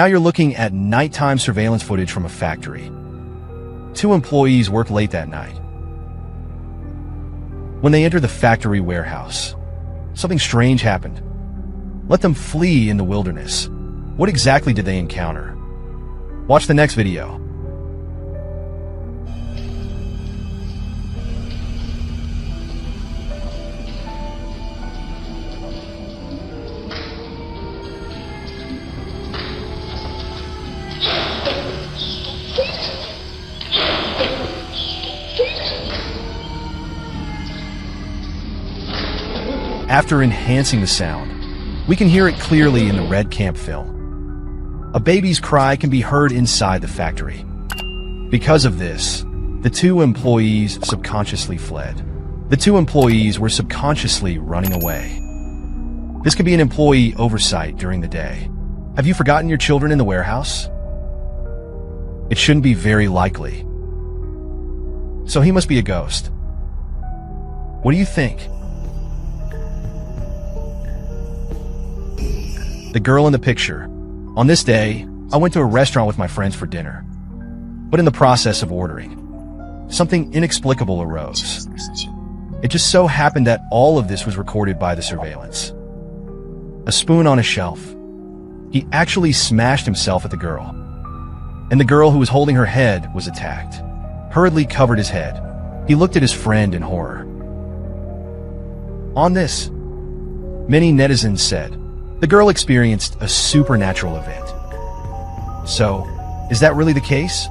Now you're looking at nighttime surveillance footage from a factory. 2 employees worked late that night. When they entered the factory warehouse, something strange happened. Let them flee in the wilderness. What exactly did they encounter? Watch the next video. After enhancing the sound, we can hear it clearly in the Red Camp film. A baby's cry can be heard inside the factory. Because of this, the 2 employees subconsciously fled. The 2 employees were subconsciously running away. This could be an employee oversight during the day. Have you forgotten your children in the warehouse? It shouldn't be very likely. So he must be a ghost. What do you think? The girl in the picture. On this day, I went to a restaurant with my friends for dinner. But in the process of ordering, something inexplicable arose. It just so happened that all of this was recorded by the surveillance. A spoon on a shelf. He actually smashed himself at the girl. And the girl who was holding her head was attacked. Hurriedly covered his head. He looked at his friend in horror. On this, many netizens said, the girl experienced a supernatural event. So, is that really the case?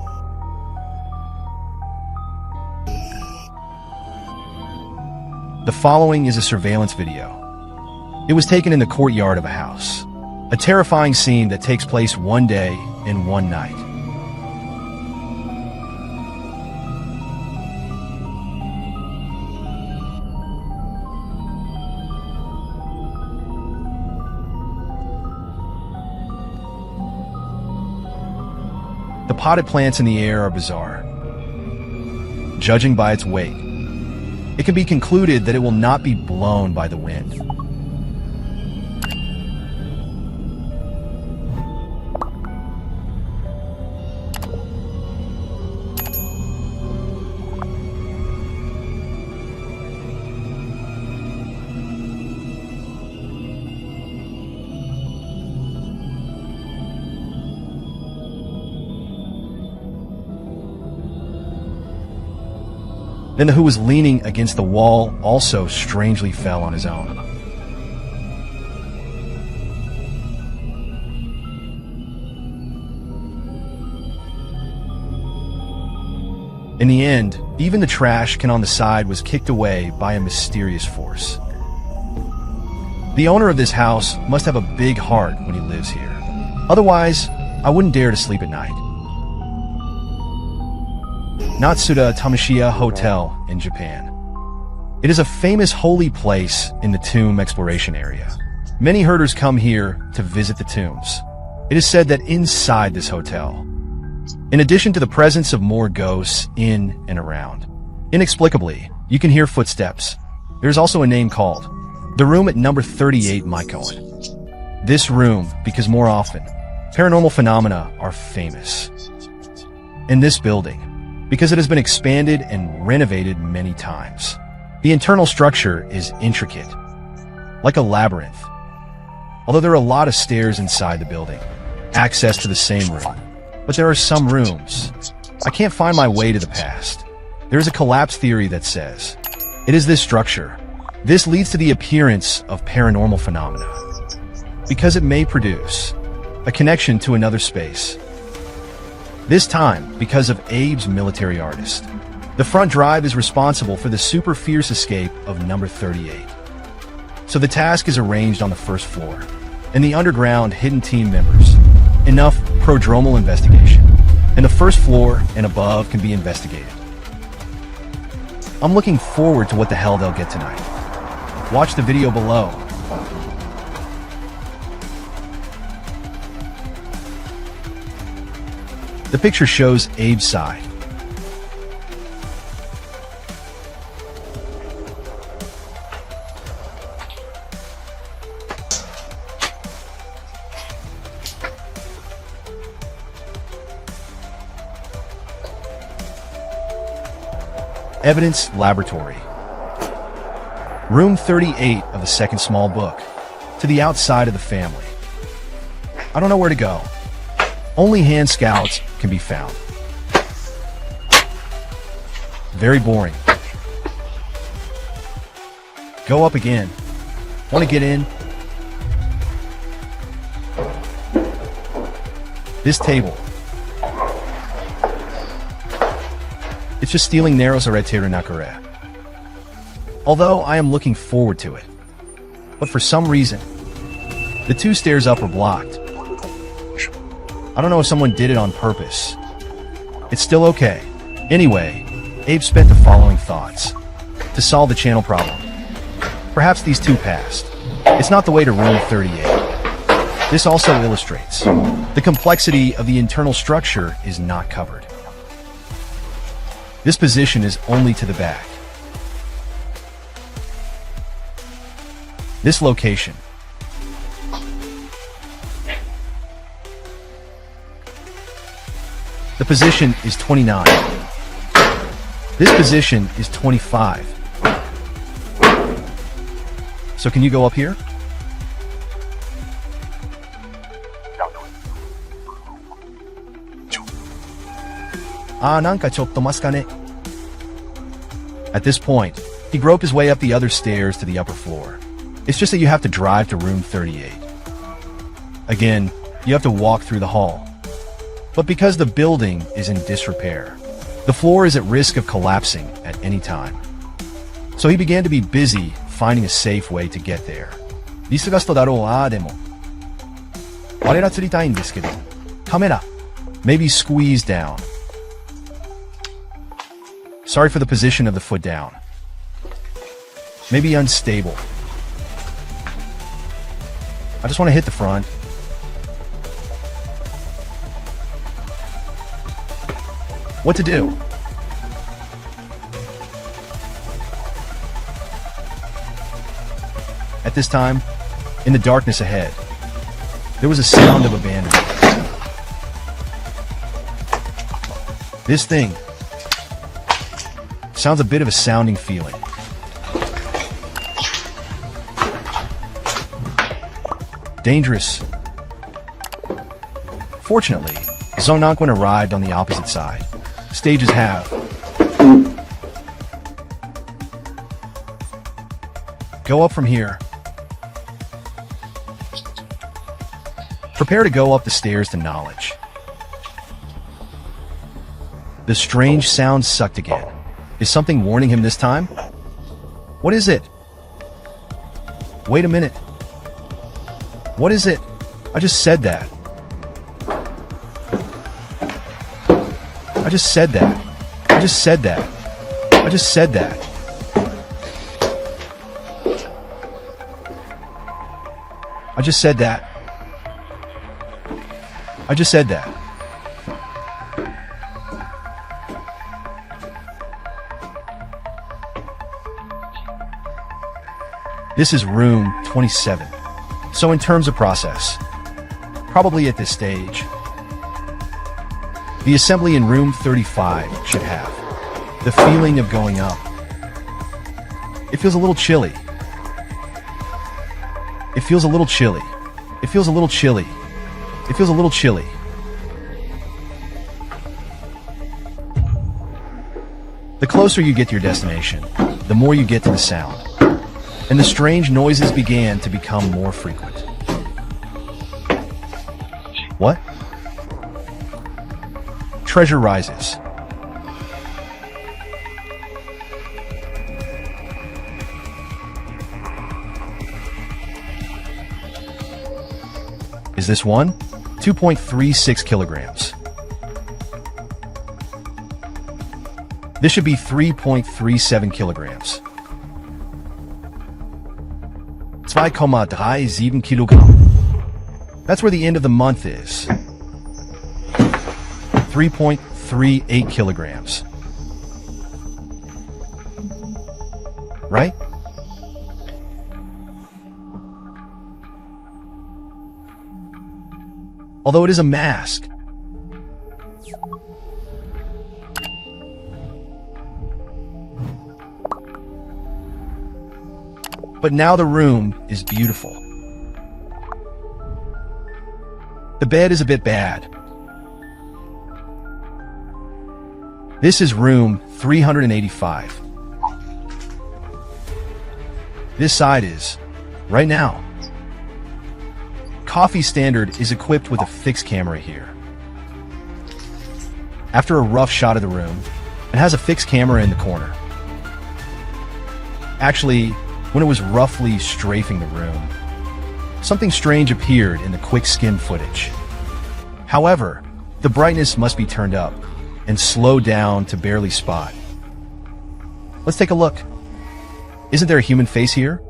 The following is a surveillance video. It was taken in the courtyard of a house. A terrifying scene that takes place one day and one night. The potted plants in the air are bizarre. Judging by its weight, it can be concluded that it will not be blown by the wind. Then the who was leaning against the wall also strangely fell on his own. In the end, even the trash can on the side was kicked away by a mysterious force. The owner of this house must have a big heart when he lives here. Otherwise, I wouldn't dare to sleep at night. Natsuda Tamashiya Hotel in Japan. It is a famous holy place in the tomb exploration area. Many herders come here to visit the tombs. It is said that inside this hotel, in addition to the presence of more ghosts in and around, inexplicably, you can hear footsteps. There's also a name called the room at number 38 Maikoen. This room, because more often, paranormal phenomena are famous. In this building, because it has been expanded and renovated many times. The internal structure is intricate, like a labyrinth. Although there are a lot of stairs inside the building, access to the same room, but there are some rooms. I can't find my way to the past. There is a collapse theory that says, it is this structure. This leads to the appearance of paranormal phenomena, because it may produce a connection to another space. This time, because of Abe's military artist. The front drive is responsible for the super fierce escape of number 38. So the task is arranged on the first floor, and the underground hidden team members. Enough prodromal investigation, and the first floor and above can be investigated. I'm looking forward to what the hell they'll get tonight. Watch the video below. The picture shows Abe's side. Evidence Laboratory. Room 38 of the second small book. To the outside of the family. I don't know where to go. Only hand scouts can be found. Very boring. Go up again. Want to get in? This table. It's just stealing Naros Areteru Nakure. Although I am looking forward to it. But for some reason, the two stairs up are blocked. I don't know if someone did it on purpose. It's still okay. Anyway, Abe spent the following thoughts. To solve the channel problem. Perhaps these two passed. It's not the way to room 38. This also illustrates the complexity of the internal structure is not covered. This position is only to the back. This location. The position is 29. This position is 25. So can you go up here? At this point, he groped his way up the other stairs to the upper floor. It's just that you have to drive to room 38. Again, you have to walk through the hall. But because the building is in disrepair, the floor is at risk of collapsing at any time. So he began to be busy finding a safe way to get there. Camera. Maybe squeeze down. Sorry for the position of the foot down. Maybe unstable. I just want to hit the front. What to do? At this time, in the darkness ahead, there was a sound of abandonment. This thing sounds a bit of a sounding feeling. Dangerous. Fortunately, Zongnakwan arrived on the opposite side. Stages have. Go up from here. Prepare to go up the stairs to knowledge. The strange sound sucked again. Is something warning him this time? What is it? Wait a minute. What is it? I just said that. I just said that. I just said that. I just said that. I just said that. I just said that. This is room 27. So in terms of process, probably at this stage, the assembly in room 35 should have the feeling of going up. It feels a little chilly. It feels a little chilly. It feels a little chilly. It feels a little chilly. The closer you get to your destination, the more you get to the sound. And the strange noises began to become more frequent. What? Treasure rises. Is this one? 2.36 kilograms. This should be 3.37 kilograms. 2,37 Kilogramm. That's where the end of the month is. 3.38 kilograms. Right? Although it is a mask. But now the room is beautiful. The bed is a bit bad. This is room 385. This side is, right now. Coffee Standard is equipped with a fixed camera here. After a rough shot of the room, it has a fixed camera in the corner. Actually, when it was roughly strafing the room, something strange appeared in the quick skim footage. However, the brightness must be turned up and slowed down to barely spot. Let's take a look. Isn't there a human face here?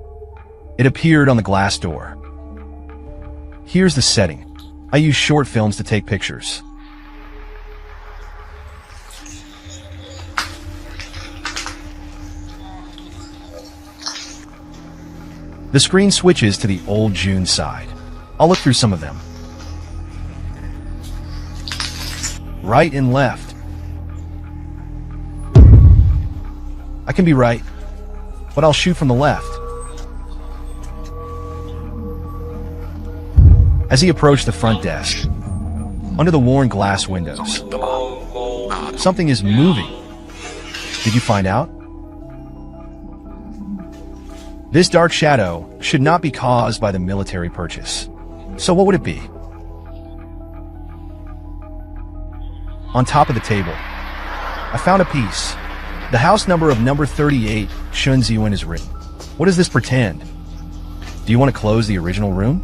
It appeared on the glass door. Here's the setting. I use short films to take pictures. The screen switches to the old June side. I'll look through some of them. Right and left. I can be right, but I'll shoot from the left. As he approached the front desk, under the worn glass windows, something is moving. Did you find out? This dark shadow should not be caused by the military purchase. So what would it be? On top of the table, I found a piece. The house number of number 38 Shunziyuan is written. What does this pretend? Do you want to close the original room?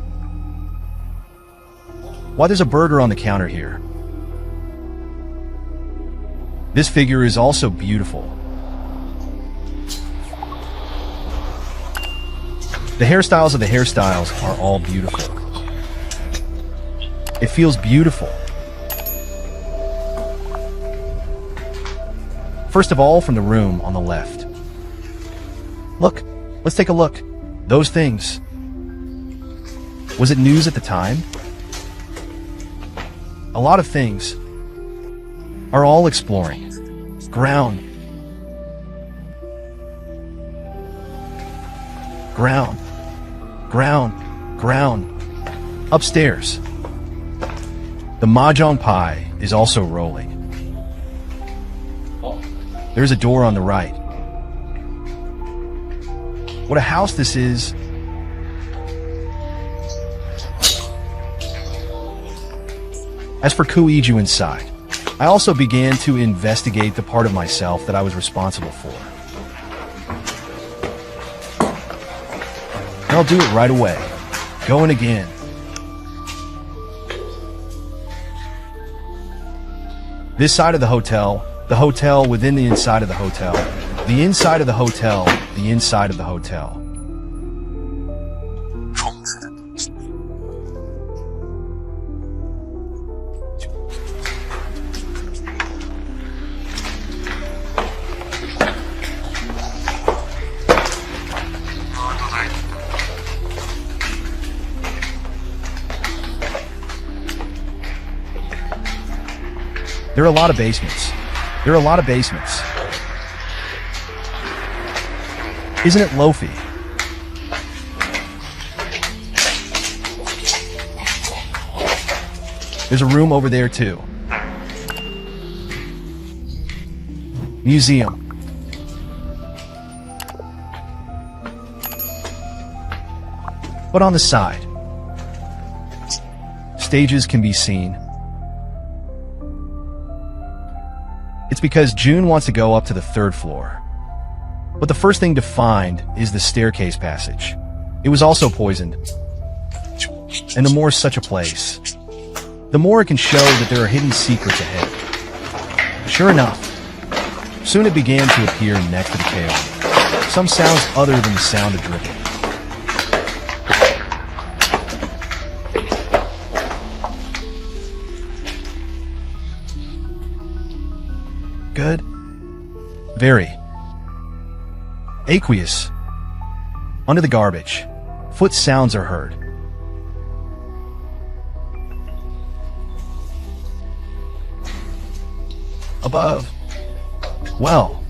Why, there's a burger on the counter here. This figure is also beautiful. The hairstyles of the hairstyles are all beautiful. It feels beautiful. First of all, from the room on the left. Look, let's take a look. Those things. Was it news at the time? A lot of things are all exploring. Ground. Ground. Ground. Ground. Upstairs. The mahjong pie is also rolling. There's a door on the right. What a house this is. As for Kuiju inside, I also began to investigate the part of myself that I was responsible for. And I'll do it right away. Going again. This side of the hotel within the inside of the hotel, the inside of the hotel, the inside of the hotel. There are a lot of basements. There are a lot of basements. Isn't it loafy? There's a room over there too. Museum. But on the side, stages can be seen. It's because June wants to go up to the 3rd floor. But the first thing to find is the staircase passage. It was also poisoned. And the more such a place, the more it can show that there are hidden secrets ahead. Sure enough, soon it began to appear next to the chaos. Some sounds other than the sound of dripping. Good. Very. Aqueous. Under the garbage, foot sounds are heard. Above. Well.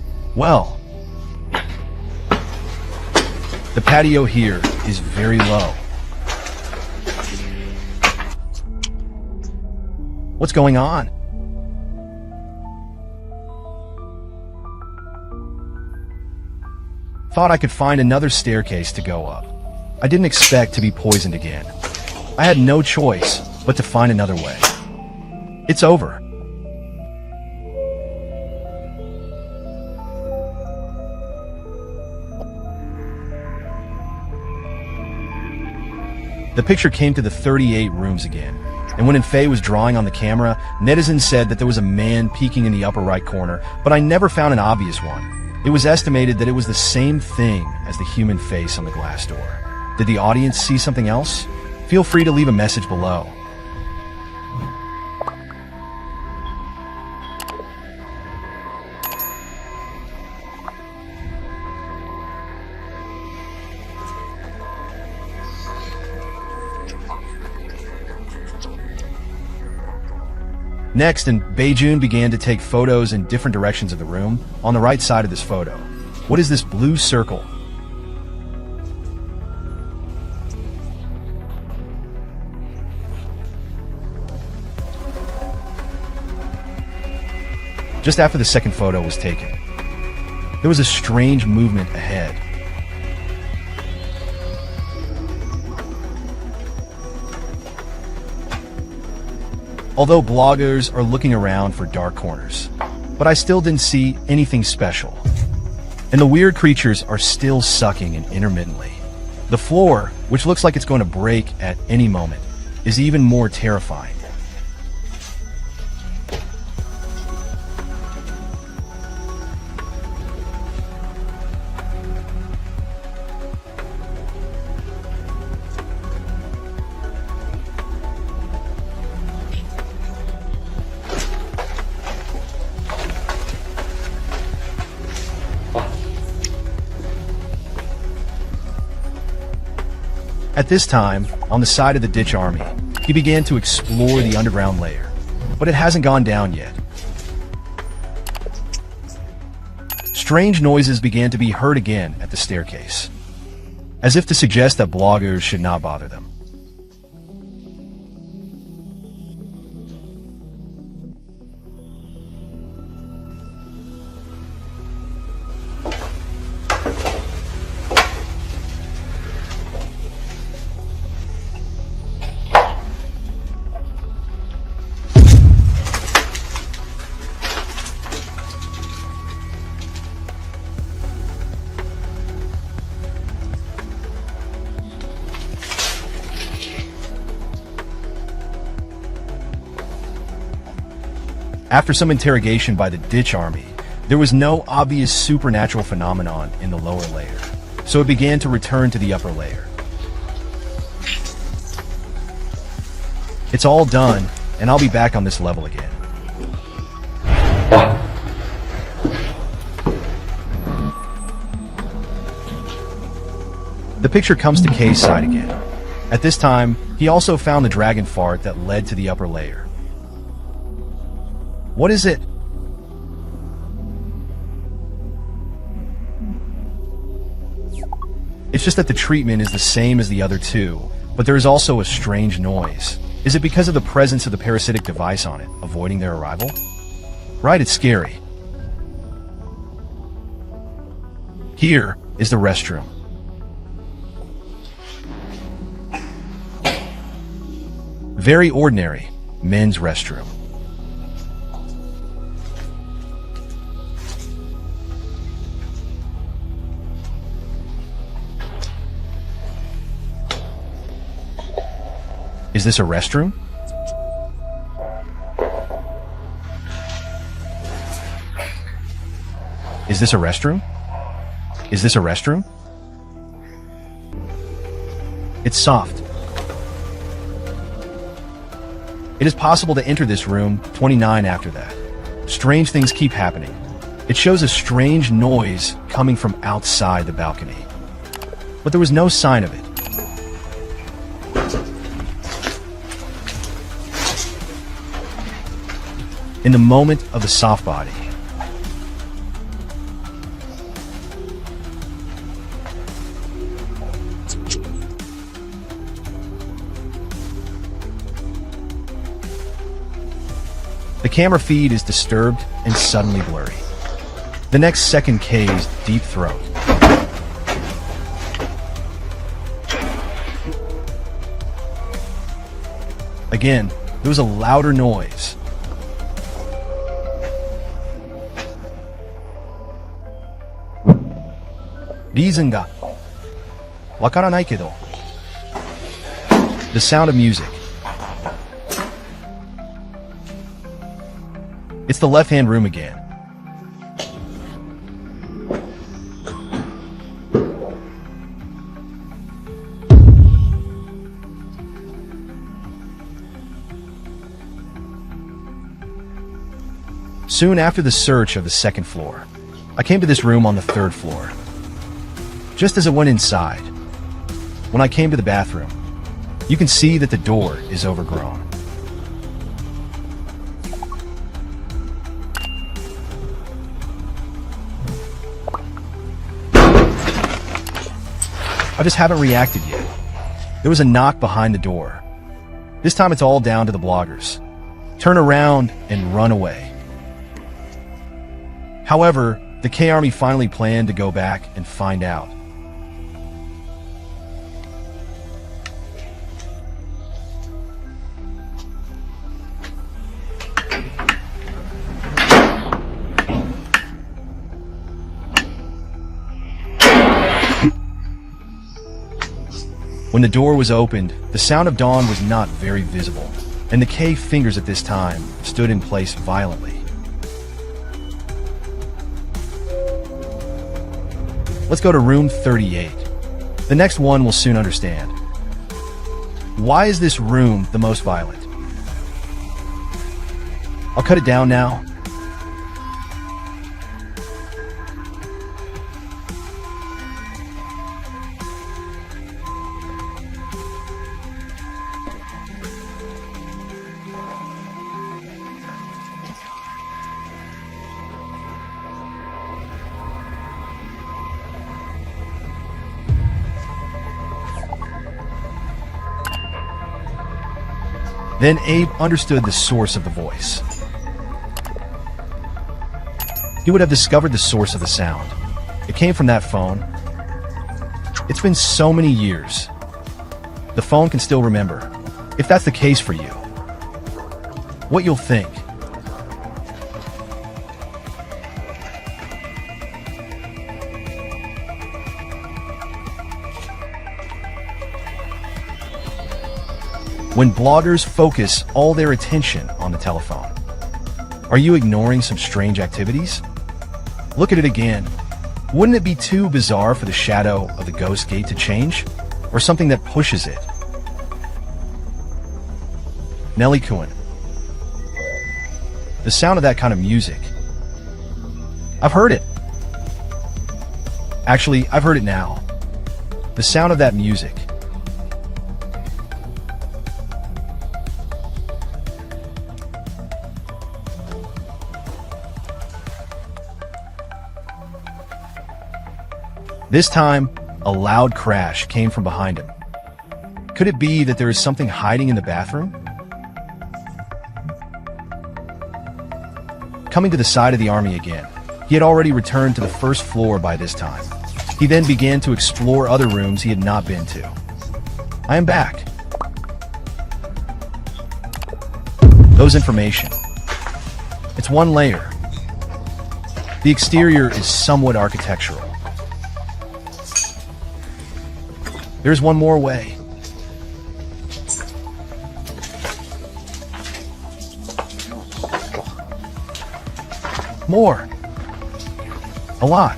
The patio here is very low. What's going on? Thought I could find another staircase to go up. I didn't expect to be poisoned again. I had no choice but to find another way. It's over. The picture came to the 38 rooms again, and when Faye was drawing on the camera, netizens said that there was a man peeking in the upper right corner, but I never found an obvious one. It was estimated that it was the same thing as the human face on the glass door. Did the audience see something else? Feel free to leave a message below. Next, Beijun began to take photos in different directions of the room. On the right side of this photo, what is this blue circle? Just after the second photo was taken, there was a strange movement ahead. Although bloggers are looking around for dark corners, but I still didn't see anything special. And the weird creatures are still sucking in intermittently. The floor, which looks like it's going to break at any moment, is even more terrifying. At this time, on the side of the ditch army, he began to explore the underground layer, but it hasn't gone down yet. Strange noises began to be heard again at the staircase, as if to suggest that bloggers should not bother them. After some interrogation by the ditch army, there was no obvious supernatural phenomenon in the lower layer, so it began to return to the upper layer. It's all done, and I'll be back on this level again. The picture comes to Kay's side again. At this time, he also found the dragon fart that led to the upper layer. What is it? It's just that the treatment is the same as the other two, but there is also a strange noise. Is it because of the presence of the parasitic device on it, avoiding their arrival? Right, it's scary. Here is the restroom. Very ordinary men's restroom. Is this a restroom? Is this a restroom? Is this a restroom? It's soft. It is possible to enter this room 29 after that. Strange things keep happening. It shows a strange noise coming from outside the balcony, but there was no sign of it. In the moment of the soft body, The camera feed is disturbed and suddenly blurry. The next second K's deep throat. Again, there was a louder noise. Reason ga wakaranai kedo. The sound of music. It's the left-hand room again. Soon after the search of the second floor, I came to this room on the third floor. Just as I went inside, when I came to the bathroom, you can see that the door is overgrown. I just haven't reacted yet. There was a knock behind the door. This time it's all down to the bloggers. Turn around and run away. However, the K-Army finally planned to go back and find out. When the door was opened, the sound of dawn was not very visible, and the K fingers at this time stood in place violently. Let's go to room 38. The next one will soon understand. Why is this room the most violent? I'll cut it down now. Then Abe understood the source of the voice. He would have discovered the source of the sound. It came from that phone. It's been so many years. The phone can still remember. If that's the case for you, what you'll think. When bloggers focus all their attention on the telephone, are you ignoring some strange activities? Look at it again. Wouldn't it be too bizarre for the shadow of the ghost gate to change? Or something that pushes it? Nelly Kuhn. The sound of that kind of music. I've heard it. Actually, I've heard it now. The sound of that music. This time, a loud crash came from behind him. Could it be that there is something hiding in the bathroom? Coming to the side of the army again, he had already returned to the first floor by this time. He then began to explore other rooms he had not been to. I am back. Those information. It's one layer. The exterior is somewhat architectural. There's one more way. More. A lot.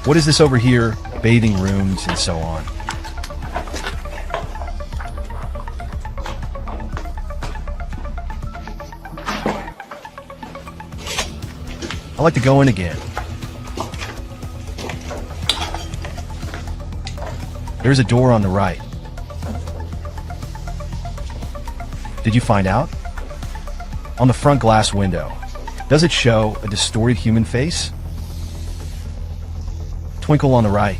What is this over here? Bathing rooms and so on. I like to go in again. There's a door on the right. Did you find out? On the front glass window, does it show a distorted human face? Twinkle on the right.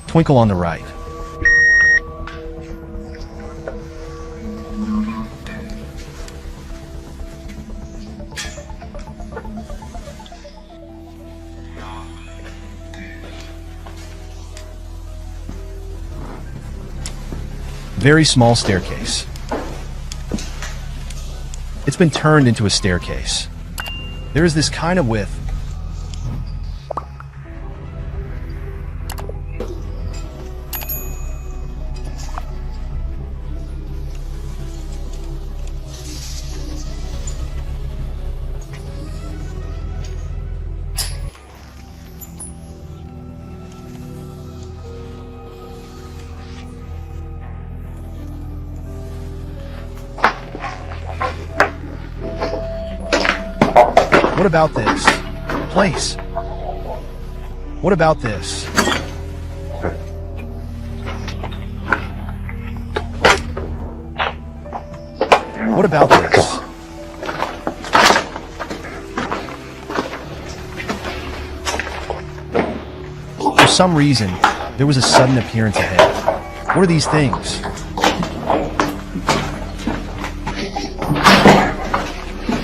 Twinkle on the right. Very small staircase. It's been turned into a staircase. There is this kind of width. What about this place? What about this? What about this? For some reason, there was a sudden appearance ahead. What are these things?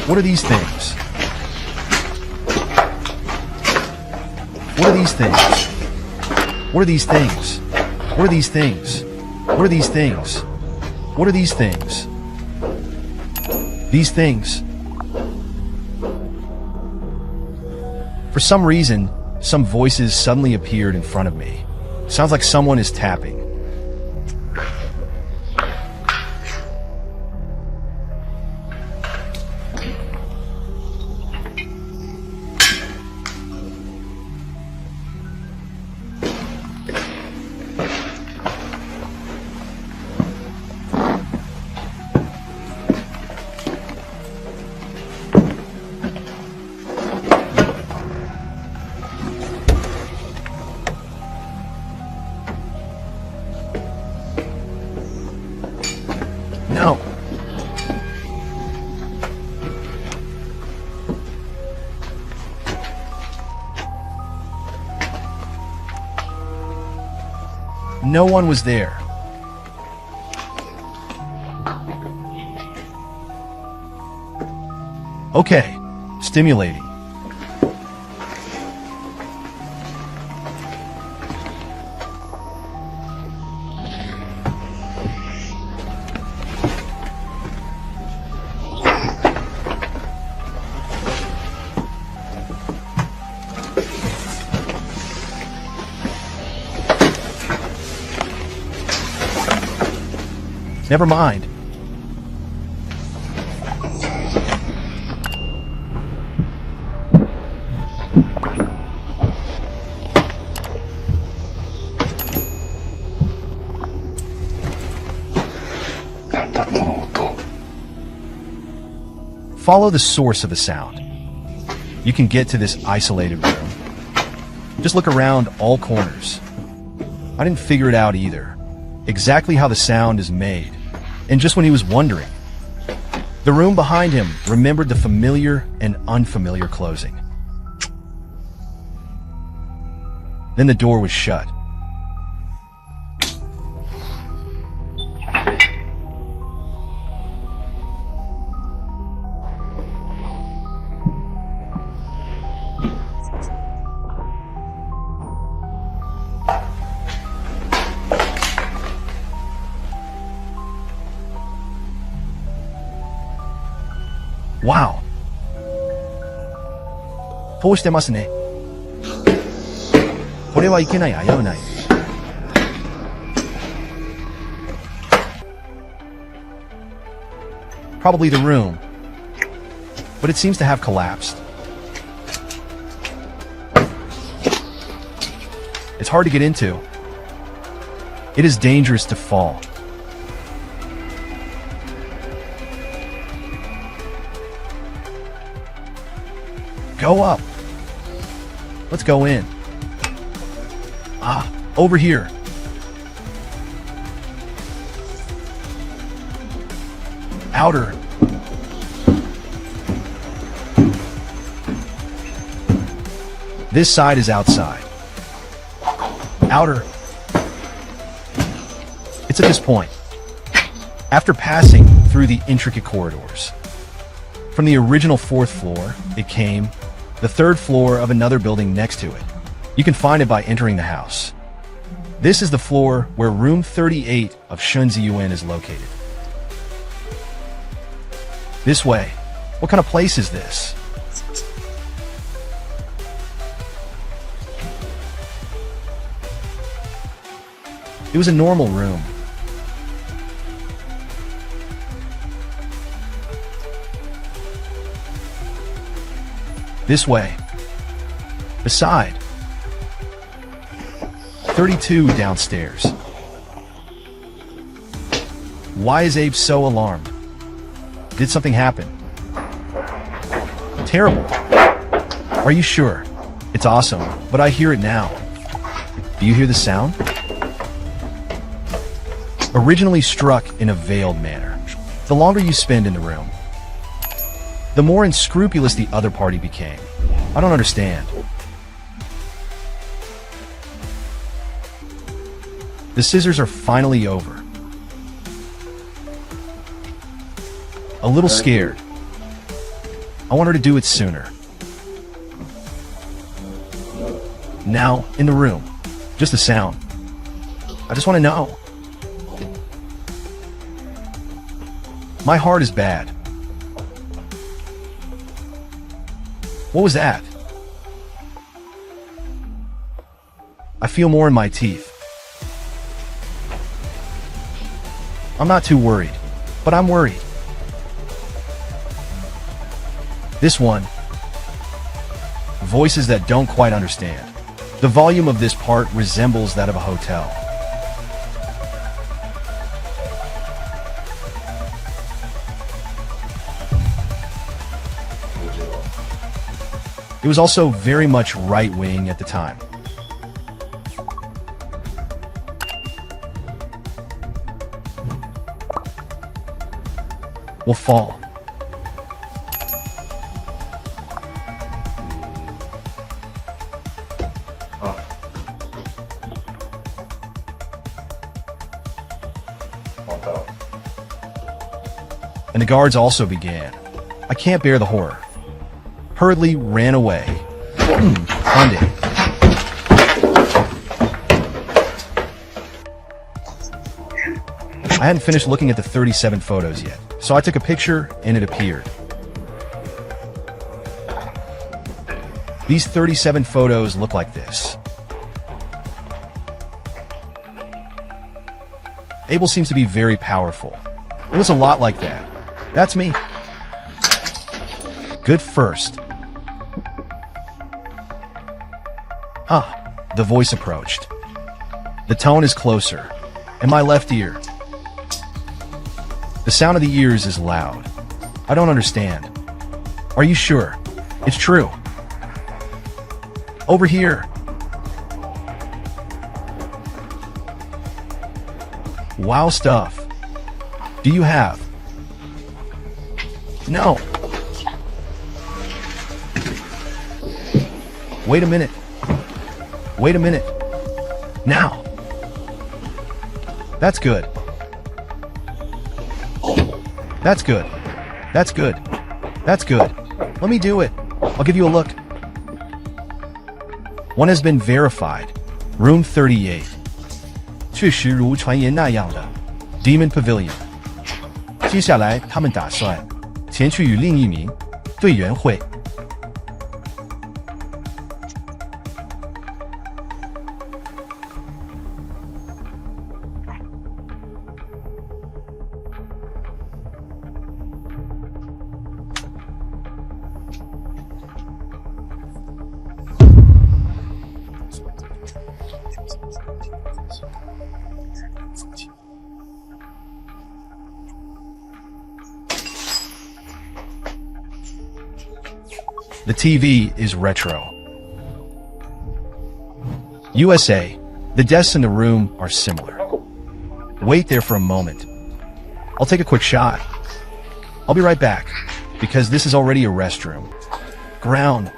What are these things? What are these things? What are these things? What are these things? What are these things? What are these things? These things. For some reason, some voices suddenly appeared in front of me. Sounds like someone is tapping. No. No one was there. Okay, stimulating. Never mind. Follow the source of the sound. You can get to this isolated room. Just look around all corners. I didn't figure it out either. Exactly how the sound is made. And just when he was wondering, the room behind him remembered the familiar and unfamiliar closing. Then the door was shut. Wow. こうしてますね。これはいけない、危ない。Probably the room, but it seems to have collapsed. It's hard to get into. It is dangerous to fall. Go up. Let's go in. Ah, over here. Outer. This side is outside. Outer. It's at this point. After passing through the intricate corridors. From the original 4th floor, it came the 3rd floor of another building next to it. You can find it by entering the house. This is the floor where room 38 of Shunziyuan is located. This way. What kind of place is this? It was a normal room. This way. Beside. 32 downstairs. Why is Abe so alarmed? Did something happen? Terrible. Are you sure? It's awesome, but I hear it now. Do you hear the sound? Originally struck in a veiled manner. The longer you spend in the room, the more unscrupulous the other party became. I don't understand. The scissors are finally over. A little scared. I want her to do it sooner. Now, in the room. Just the sound. I just want to know. My heart is bad. What was that? I feel more in my teeth. I'm not too worried, but I'm worried. This one. Voices that don't quite understand. The volume of this part resembles that of a hotel. It was also very much right-wing at the time. Will fall. And the guards also began. I can't bear the horror. Hurriedly ran away. Monday. I hadn't finished looking at the 37 photos yet, so I took a picture and it appeared. These 37 photos look like this. Abel seems to be very powerful. It was a lot like that. That's me. Good first. The voice approached. The tone is closer. In my left ear. The sound of the ears is loud. I don't understand. Are you sure? It's true. Over here. Wow stuff. Do you have? No. Wait a minute. Wait a minute. Now. That's good. That's good. That's good. That's good. Let me do it. I'll give you a look. One has been verified. Room 38. 确实如传言那样的 Demon Pavilion. 接下来他们打算前去与另一名队员会。The TV is retro. USA, the desks in the room are similar. Wait there for a moment. I'll take a quick shot. I'll be right back, because this is already a restroom. Ground.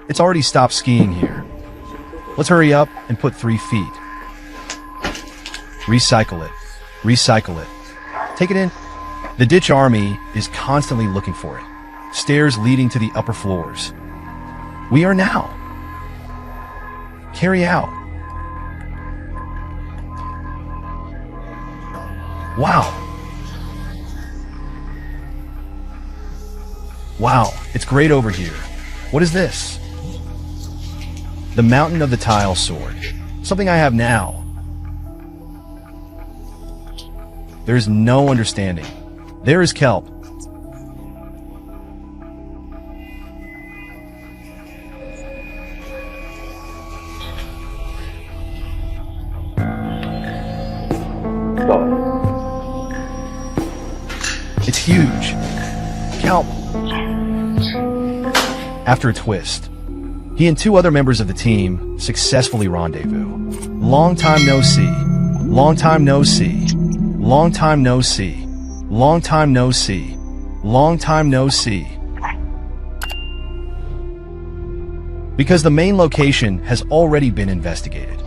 It's already stopped skiing here. Let's hurry up and put 3 feet. Recycle it. Recycle it. Take it in. The ditch army is constantly looking for it. Stairs leading to the upper floors. We are now. Carry out. Wow. Wow, it's great over here. What is this? The Mountain of the Tile Sword. Something I have now. There is no understanding. There is kelp. It's huge. Kelp. After a twist, he and two other members of the team successfully rendezvous. Long time no see. Long time no see. Long time no see. Long time no see. Long time no see. Because the main location has already been investigated,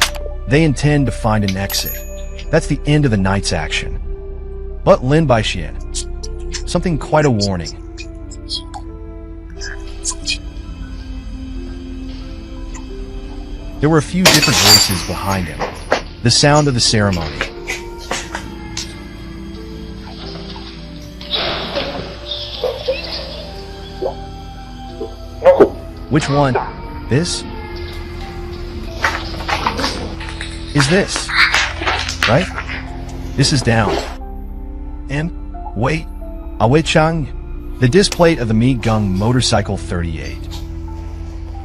they intend to find an exit. That's the end of the night's action. But Lin Baixian, something quite a warning. There were a few different voices behind him. The sound of the ceremony. Which one? This? Is this? Right? This is down. And, wait, Awe Chang, the disc plate of the Mi Gung Motorcycle 38.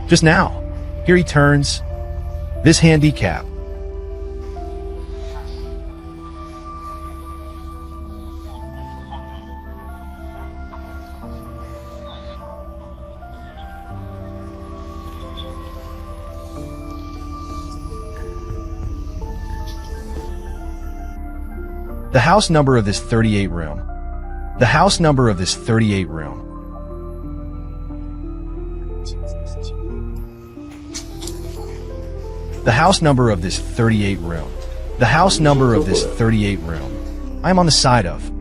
Just now, here he turns. This handicap. The house number of this 38 room. The house number of this 38 room. The house number of this 38 room. The house number of this 38 room. I am on the side of.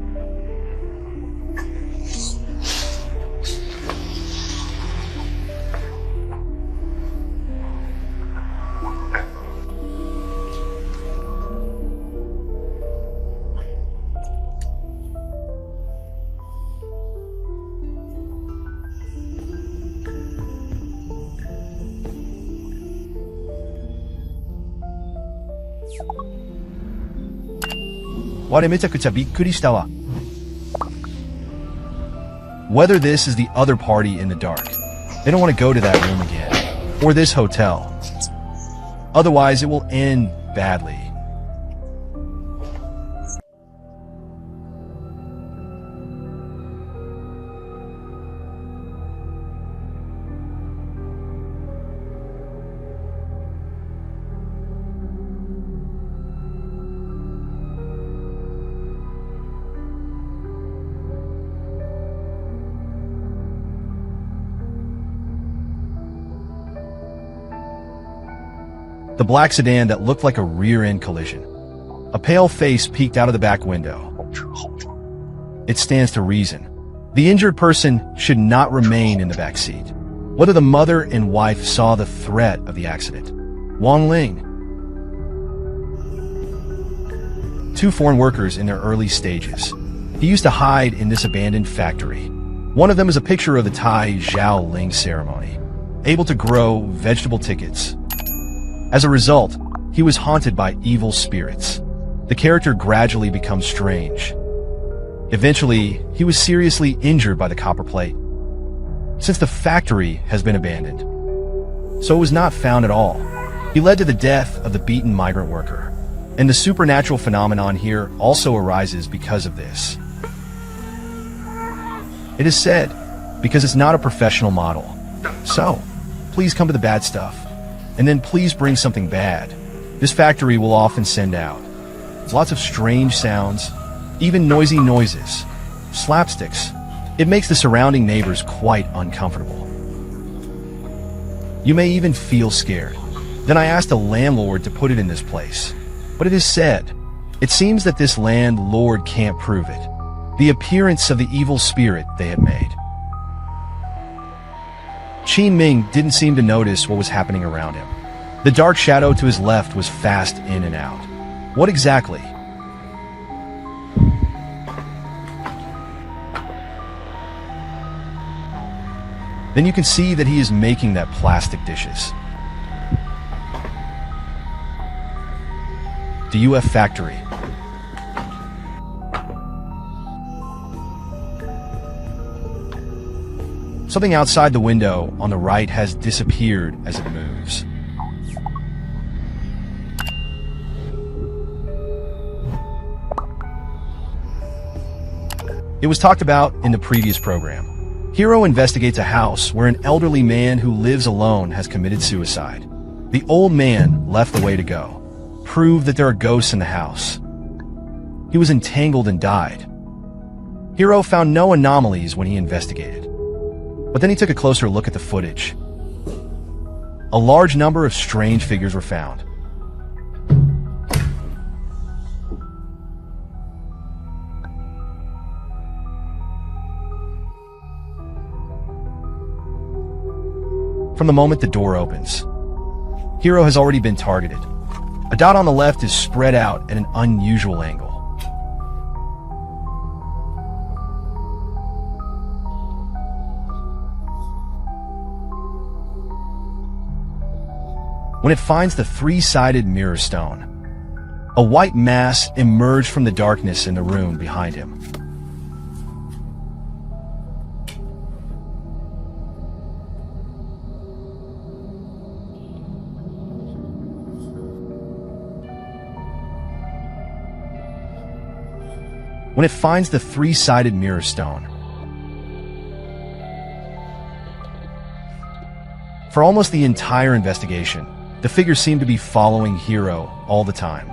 Whether this is the other party in the dark. They don't want to go to that room again. Or this hotel. Otherwise, it will end badly. The black sedan that looked like a rear-end collision. A pale face peeked out of the back window. It stands to reason. The injured person should not remain in the back seat. Whether the mother and wife saw the threat of the accident. Wang Ling. Two foreign workers in their early stages. He used to hide in this abandoned factory. One of them is a picture of the Thai Zhao Ling ceremony. Able to grow vegetable tickets. As a result, he was haunted by evil spirits. The character gradually becomes strange. Eventually, he was seriously injured by the copper plate. Since the factory has been abandoned, so it was not found at all. He led to the death of the beaten migrant worker. And the supernatural phenomenon here also arises because of this. It is said, because it's not a professional model. So, please come to the bad stuff. And then please bring something bad. This factory will often send out lots of strange sounds, even noisy noises, slapsticks. It makes the surrounding neighbors quite uncomfortable. You may even feel scared. Then I asked the landlord to put it in this place. But it is said, it seems that this landlord can't prove it. The appearance of the evil spirit they had made. Qin Ming didn't seem to notice what was happening around him. The dark shadow to his left was fast in and out. What exactly? Then you can see that he is making that plastic dishes. The UF factory. Something outside the window on the right has disappeared as it moves. It was talked about in the previous program. Hero investigates a house where an elderly man who lives alone has committed suicide. The old man left the way to go, proved that there are ghosts in the house. He was entangled and died. Hero found no anomalies when he investigated. But then he took a closer look at the footage. A large number of strange figures were found. From the moment the door opens, Hero has already been targeted. A dot on the left is spread out at an unusual angle. When it finds the three-sided mirror stone, a white mass emerged from the darkness in the room behind him. When it finds the three-sided mirror stone, for almost the entire investigation, the figures seem to be following Hero all the time.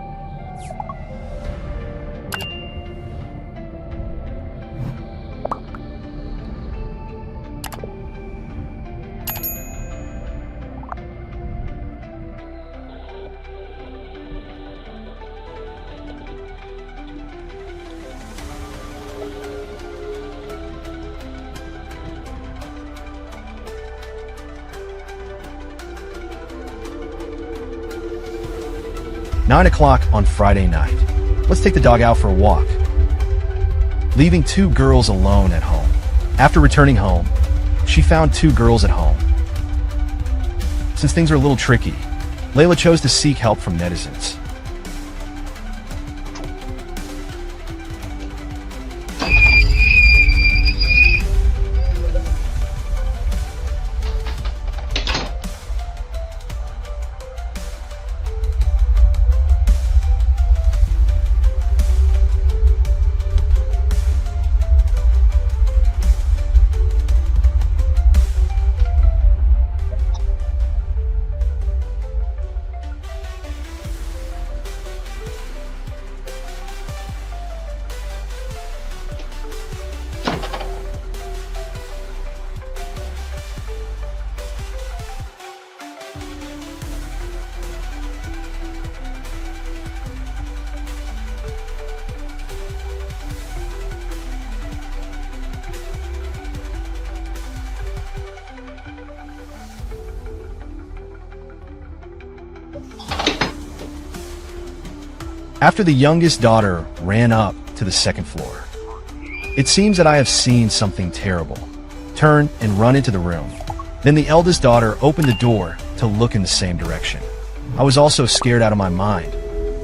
"9 o'clock on Friday night. Let's take the dog out for a walk." Leaving two girls alone at home. After returning home, she found two girls at home. Since things are a little tricky, Layla chose to seek help from netizens. After the youngest daughter ran up to the second floor, "It seems that I have seen something terrible," turn and run into the room. Then the eldest daughter opened the door to look in the same direction. I was also scared out of my mind.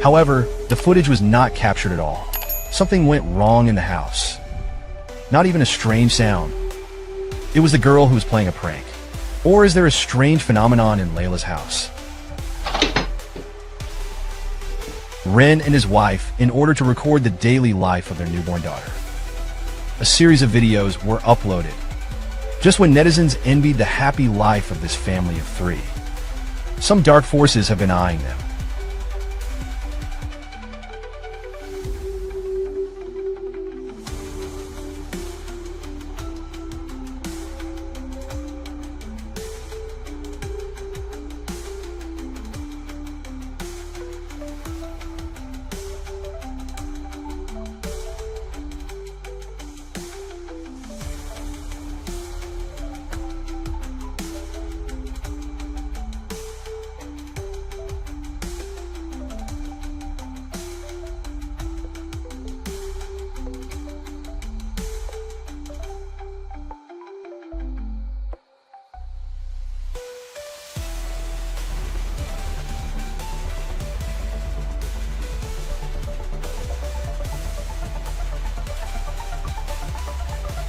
However, the footage was not captured at all. Something went wrong in the house. Not even a strange sound. It was the girl who was playing a prank. Or is there a strange phenomenon in Layla's house? Ren and his wife in order to record the daily life of their newborn daughter. A series of videos were uploaded, just when netizens envied the happy life of this family of three. Some dark forces have been eyeing them.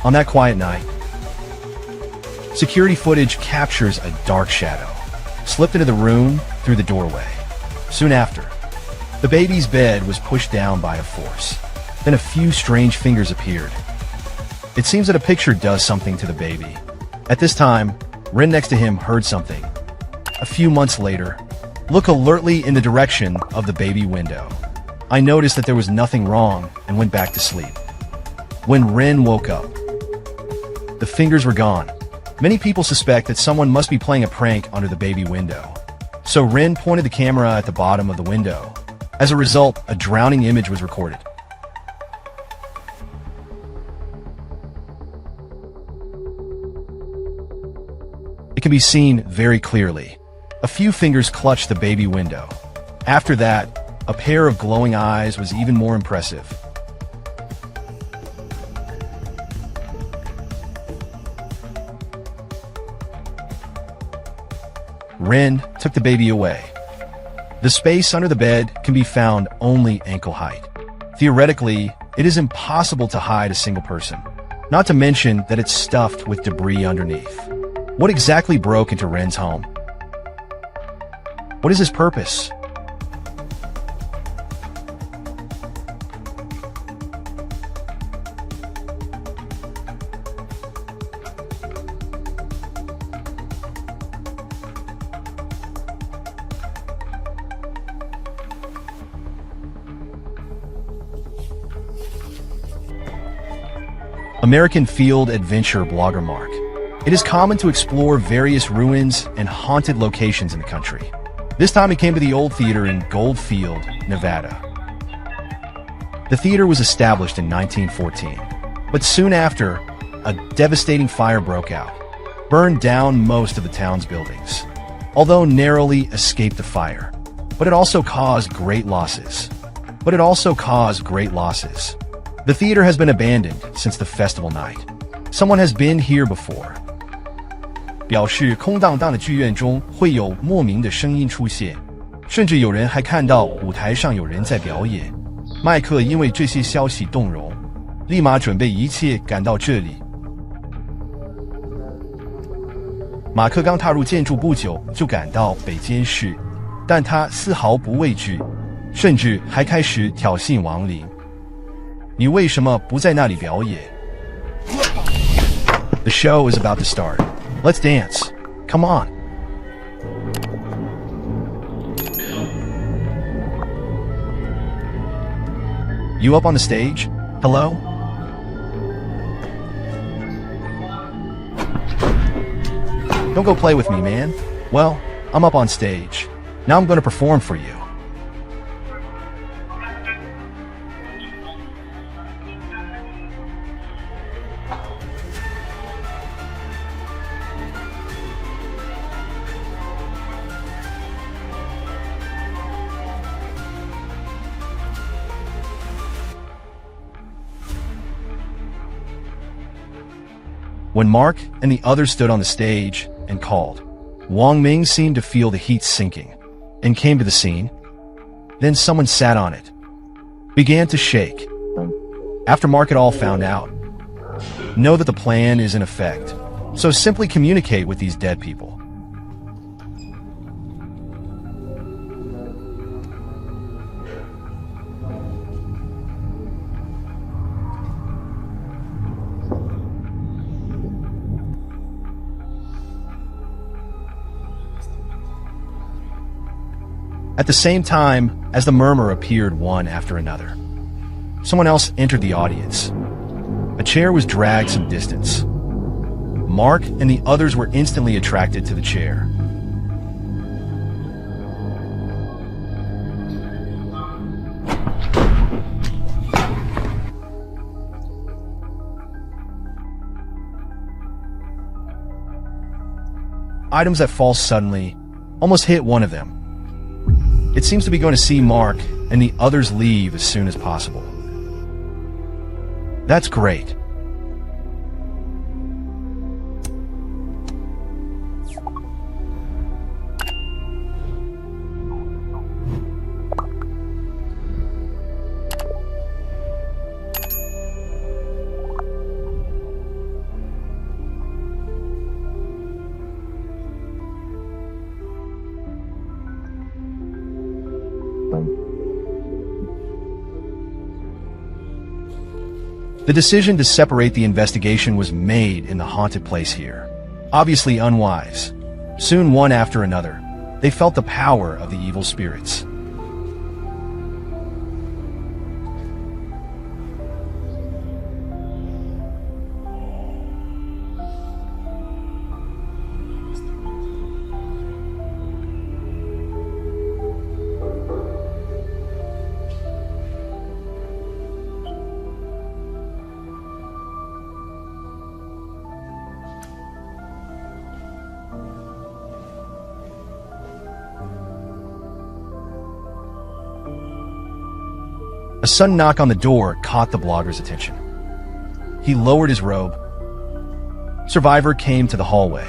On that quiet night, security footage captures a dark shadow slipped into the room through the doorway. Soon after, the baby's bed was pushed down by a force. Then a few strange fingers appeared. It seems that a picture does something to the baby. At this time, Ren next to him heard something. A few months later, look alertly in the direction of the baby window. I noticed that there was nothing wrong and went back to sleep. When Ren woke up, the fingers were gone. Many people suspect that someone must be playing a prank under the baby window. So Ren pointed the camera at the bottom of the window. As a result, a drowning image was recorded. It can be seen very clearly. A few fingers clutched the baby window. After that, a pair of glowing eyes was even more impressive. Ren took the baby away. The space under the bed can be found only ankle height. Theoretically, it is impossible to hide a single person, not to mention that it's stuffed with debris underneath. What exactly broke into Ren's home? What is his purpose? American field adventure blogger Mark. It is common to explore various ruins and haunted locations in the country. This time he came to the old theater in Goldfield, Nevada. The theater was established in 1914, but soon after, a devastating fire broke out, burned down most of the town's buildings, although narrowly escaped the fire. But it also caused great losses. The theater has been abandoned since the festival night. Someone has been here before. 表示空荡荡的剧院中会有莫名的声音出现，甚至有人还看到舞台上有人在表演。麦克因为这些消息动容，立马准备一切赶到这里。马克刚踏入建筑不久就赶到北监室，但他丝毫不畏惧，甚至还开始挑衅亡灵。你为什么不在那里表演？ The show is about to start. Let's dance. Come on. You up on the stage? Hello? Don't go play with me, man. Well, I'm up on stage. Now I'm going to perform for you. When Mark and the others stood on the stage and called, Wang Ming seemed to feel the heat sinking and came to the scene. Then someone sat on it, began to shake. After Mark had all found out, know that the plan is in effect, so simply communicate with these dead people. At the same time as the murmur appeared one after another, someone else entered the audience. A chair was dragged some distance. Mark and the others were instantly attracted to the chair. Items that fall suddenly almost hit one of them. It seems to be going to see Mark and the others leave as soon as possible. That's great. The decision to separate the investigation was made in the haunted place here. Obviously unwise. Soon, one after another, they felt the power of the evil spirits. A sudden knock on the door caught the blogger's attention. He lowered his robe. Survivor came to the hallway.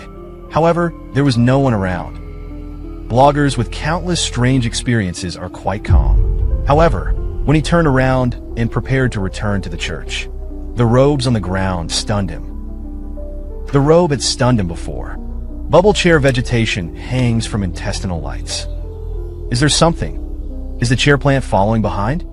However, there was no one around. Bloggers with countless strange experiences are quite calm. However, when he turned around and prepared to return to the church, the robes on the ground stunned him. The robe had stunned him before. Bubble chair vegetation hangs from intestinal lights. Is there something? Is the chair plant following behind?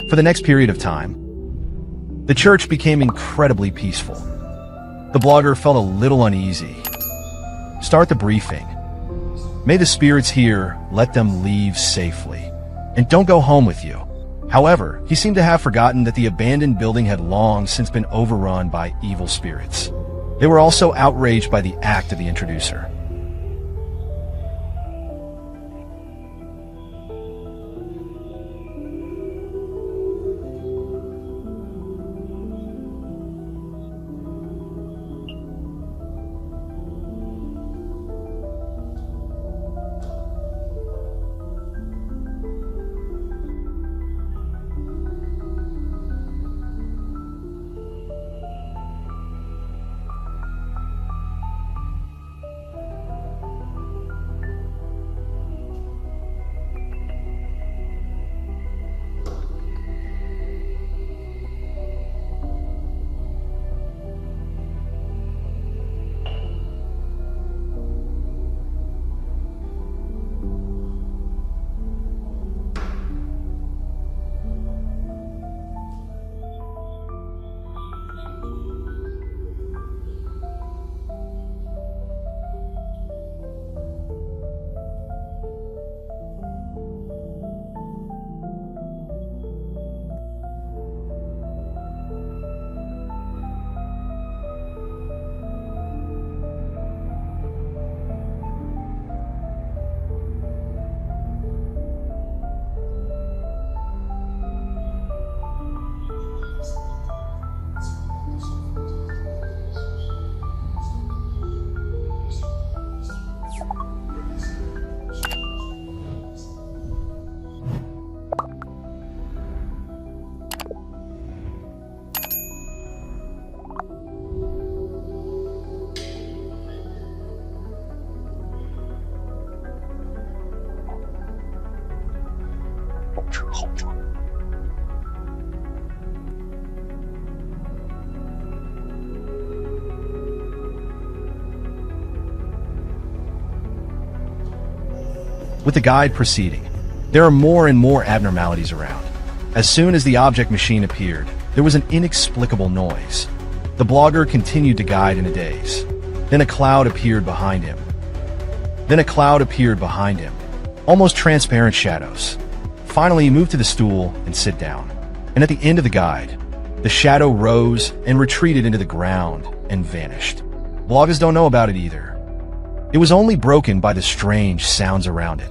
For the next period of time, the church became incredibly peaceful. The blogger felt a little uneasy. Start the briefing. May the spirits here let them leave safely, and don't go home with you. However, he seemed to have forgotten that the abandoned building had long since been overrun by evil spirits. They were also outraged by the act of the introducer. With the guide proceeding, there are more and more abnormalities around. As soon as the object machine appeared, there was an inexplicable noise. The blogger continued to guide in a daze. Then a cloud appeared behind him. Almost transparent shadows. Finally, he moved to the stool and sit down. And at the end of the guide, the shadow rose and retreated into the ground and vanished. Bloggers don't know about it either. It was only broken by the strange sounds around it.